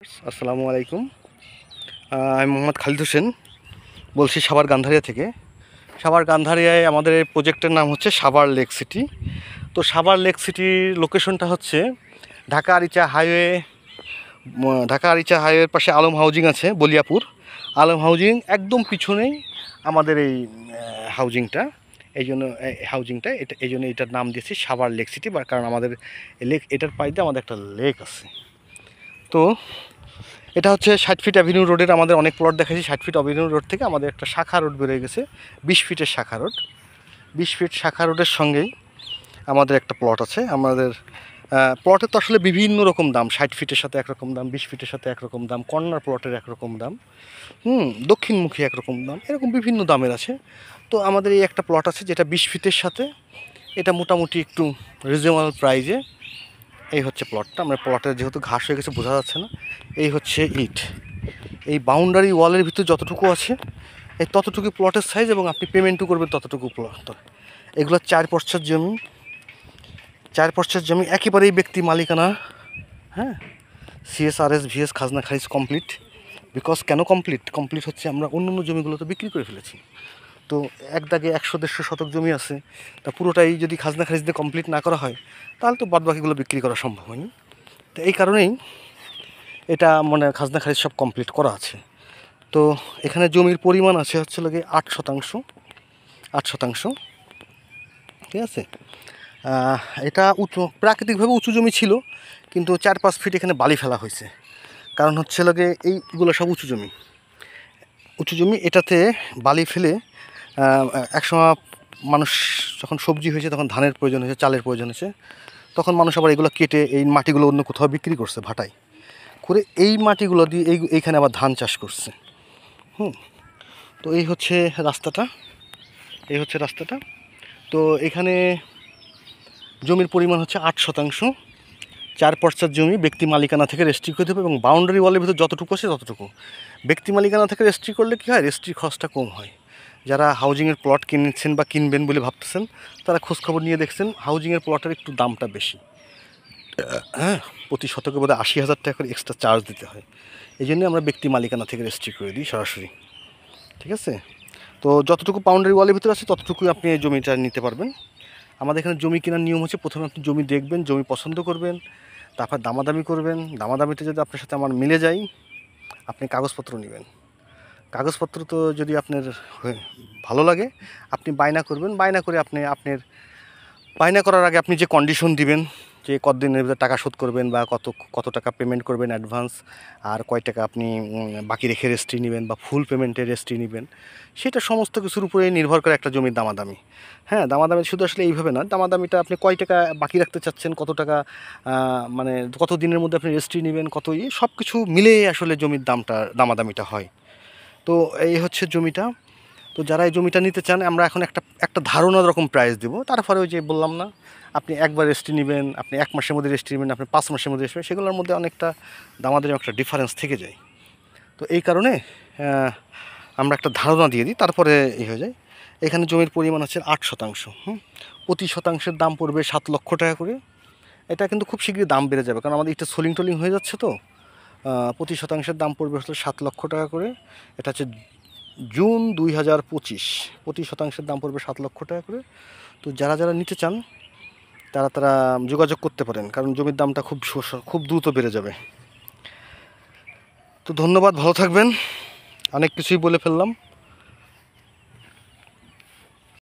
আসসালামু আলাইকুম। আমি মোহাম্মদ খালিদ হোসেন বলছি সাভার গান্ধারিয়া থেকে। সাভার গান্ধারিয়ায় আমাদের এই প্রজেক্টের নাম হচ্ছে সাভার লেক সিটি। তো সাভার লেক সিটির লোকেশনটা হচ্ছে ঢাকা আরিচা হাইওয়ে। ঢাকা আরিচা হাইওয়ের পাশে আলম হাউজিং আছে, বলিয়াপুর আলম হাউজিং একদম পিছনেই আমাদের এই হাউজিংটা। এই জন্য এটার নাম দিয়েছি সাভার লেক সিটি, বা কারণ আমাদের লেক, এটার পাশ দিয়ে আমাদের একটা লেক আছে। তো এটা হচ্ছে 60 ফিট অ্যাভিনিউ রোডের আমাদের অনেক প্লট দেখাচ্ছি। 60 ফিট অ্যাভিনিউ রোড থেকে আমাদের একটা শাখা রোড বেরিয়ে গেছে, 20 ফিটের শাখা রোড। 20 ফিট শাখা রোডের সঙ্গেই আমাদের একটা প্লট আছে। আমাদের প্লটের তো আসলে বিভিন্ন রকম দাম, 60 ফিটের সাথে একরকম দাম, 20 ফিটের সাথে একরকম দাম, কর্নার প্লটের একরকম দাম, দক্ষিণমুখী একরকম দাম, এরকম বিভিন্ন দামের আছে। তো আমাদের এই একটা প্লট আছে যেটা 20 ফিটের সাথে, এটা মোটামুটি একটু রিজনেবল প্রাইজে। এই হচ্ছে প্লটটা। আমরা প্লটে যেহেতু ঘাস হয়ে গেছে বোঝা যাচ্ছে না। এই হচ্ছে ইট, এই বাউন্ডারি ওয়ালের ভিতরে যতটুকু আছে এই ততটুকু প্লটের সাইজ, এবং আপনি পেমেন্টও করবেন ততটুকু প্লট। এগুলো 4 পর্চার জমি, 4 পর্চার জমি একেবারেই ব্যক্তি মালিকানা। হ্যাঁ, CSRS VS খাজনা খারিজ কমপ্লিট। বিকজ কেন কমপ্লিট হচ্ছে, আমরা অন্য অন্য জমিগুলো তো বিক্রি করে ফেলেছি। তো এক দাগে 100-150 শতক জমি আছে, তা পুরোটাই যদি খাজনা খারিজ দিয়ে কমপ্লিট না করা হয় তাহলে তো বাদবাকিগুলো বিক্রি করা সম্ভব হয়নি। তো এই কারণেই এটা মানে খাজনা খারিজ সব কমপ্লিট করা আছে। তো এখানে জমির পরিমাণ আছে হচ্ছে লাগে 8 শতাংশ, 8 শতাংশ। ঠিক আছে। এটা উঁচু, প্রাকৃতিকভাবে উঁচু জমি ছিল, কিন্তু 4-5 ফিট এখানে বালি ফেলা হয়েছে। কারণ হচ্ছে লাগে এইগুলো সব উঁচু জমি, উঁচু জমি। এটাতে বালি ফেলে একসময় মানুষ যখন সবজি হয়েছে, তখন ধানের প্রয়োজন হয়েছে, চালের প্রয়োজন হয়েছে, তখন মানুষ আবার এগুলো কেটে এই মাটিগুলো অন্য কোথাও বিক্রি করছে ভাটায় করে, এই মাটিগুলো দিয়ে এইখানে আবার ধান চাষ করছে। তো এই হচ্ছে রাস্তাটা, এই হচ্ছে রাস্তাটা। তো এখানে জমির পরিমাণ হচ্ছে 8 শতাংশ, 4 পর্চার জমি ব্যক্তি মালিকানা থেকে রেজিস্ট্রি করতে হবে, এবং বাউন্ডারি ওয়ালের ভিতরে যতটুকু আছে ততটুকু। ব্যক্তি মালিকানা থেকে রেজিস্ট্রি করলে কী হয়, রেজিস্ট্রি খরচটা কম হয়। যারা হাউজিংয়ের প্লট কিনেছেন বা কিনবেন বলে ভাবতেছেন, তারা খোঁজখবর নিয়ে দেখছেন হাউজিংয়ের প্লটের একটু দামটা বেশি। হ্যাঁ, প্রতি শতকে বোধহয় 80,000 টাকা করে এক্সট্রা চার্জ দিতে হয়। এই জন্যই আমরা ব্যক্তি মালিকানা থেকে রেজিস্ট্রি করে দিই সরাসরি। ঠিক আছে। তো যতটুকু বাউন্ডারি ওয়ালের ভিতরে আছে ততটুকুই আপনি এই জমিটা নিতে পারবেন। আমাদের এখানে জমি কেনার নিয়ম হচ্ছে, প্রথমে আপনি জমি দেখবেন, জমি পছন্দ করবেন, তারপর দামাদামি করবেন। দামাদামিতে যদি আপনার সাথে আমার মিলে যায়, আপনি কাগজপত্র নেবেন। কাগজপত্র তো যদি আপনার ভালো লাগে, আপনি বায়না করবেন। বায়না করে আপনার বায়না করার আগে আপনি যে কন্ডিশন দিবেন, যে কতদিনের ভিতরে টাকা শোধ করবেন, বা কত টাকা পেমেন্ট করবেন অ্যাডভান্স, আর কয় টাকা আপনি বাকি রেখে রেজিস্ট্রি নেবেন, বা ফুল পেমেন্টের রেজিস্ট্রি নেবেন, সেটা সমস্ত কিছুর উপরে নির্ভর করে একটা জমির দামাদামি। হ্যাঁ, দামাদামি শুধু আসলে এইভাবে না, দামাদামিটা আপনি কয় টাকা বাকি রাখতে চাচ্ছেন, কত টাকা মানে কত দিনের মধ্যে আপনি রেজিস্ট্রি নেবেন, কত সব কিছু মিলেই আসলে জমির দামাদামিটা হয়। তো এই হচ্ছে জমিটা। তো যারা এই জমিটা নিতে চান, আমরা এখন একটা ধারণা রকম প্রাইস দেবো। তারপরে ওই যে বললাম না, আপনি একবার রেজিস্ট্রি নেবেন, আপনি 1 মাসের মধ্যে রেজিস্ট্রি নেবেন, আপনি 5 মাসের মধ্যে রেজিস্ট্রি, সেগুলোর মধ্যে অনেকটা দামাদের একটা ডিফারেন্স থেকে যায়। তো এই কারণে আমরা একটা ধারণা দিয়ে দিই, তারপরে এই হয়ে যায়। এখানে জমির পরিমাণ আছে 8 শতাংশ। প্রতি শতাংশের দাম পড়বে 7 লক্ষ টাকা করে। এটা কিন্তু খুব শীঘ্রই দাম বেড়ে যাবে, কারণ আমাদের এটা সোলিং টোলিং হয়ে যাচ্ছে। তো প্রতি শতাংশের দাম পড়বে হলো 7 লক্ষ টাকা করে। এটা হচ্ছে জুন 2025। প্রতি শতাংশের দাম পড়বে 7 লক্ষ টাকা করে। তো যারা নিতে চান তারা যোগাযোগ করতে পারেন, কারণ জমির দামটা খুব দ্রুত বেড়ে যাবে। তো ধন্যবাদ, ভালো থাকবেন। অনেক কিছুই বলে ফেললাম।